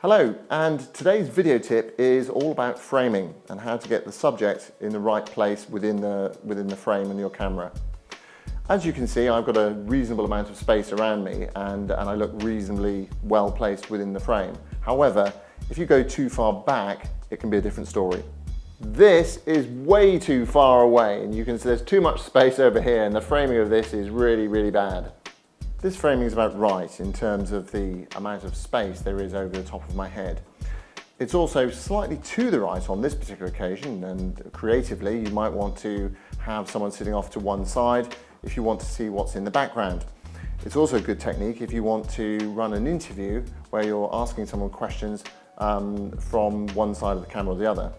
Hello, and today's video tip is all about framing and how to get the subject in the right place within the frame and your camera. As you can see, I've got a reasonable amount of space around me and I look reasonably well placed within the frame. However, if you go too far back, it can be a different story. This is way too far away and you can see there's too much space over here and the framing of this is really bad. This framing is about right in terms of the amount of space there is over the top of my head. It's also slightly to the right on this particular occasion, and creatively you might want to have someone sitting off to one side if you want to see what's in the background. It's also a good technique if you want to run an interview where you're asking someone questions from one side of the camera or the other.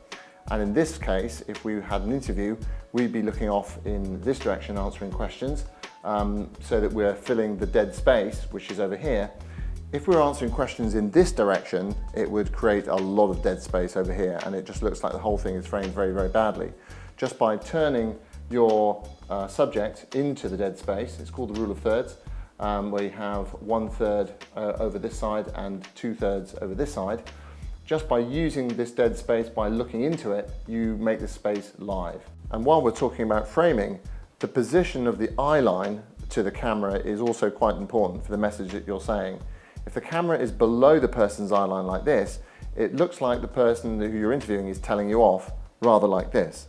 And in this case, if we had an interview, we'd be looking off in this direction answering questions, so that we're filling the dead space, which is over here. If we're answering questions in this direction, it would create a lot of dead space over here, and it just looks like the whole thing is framed very badly. Just by turning your subject into the dead space, it's called the rule of thirds, where you have 1/3 over this side and 2/3 over this side. Just by using this dead space, by looking into it, you make the space live. And while we're talking about framing, the position of the eye line to the camera is also quite important for the message that you're saying. If the camera is below the person's eye line like this, it looks like the person who you're interviewing is telling you off, rather like this.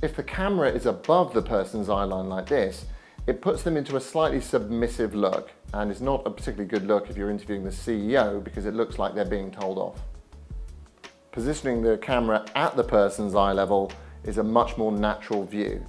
If the camera is above the person's eye line like this, it puts them into a slightly submissive look, and it's not a particularly good look if you're interviewing the CEO because it looks like they're being told off. Positioning the camera at the person's eye level is a much more natural view.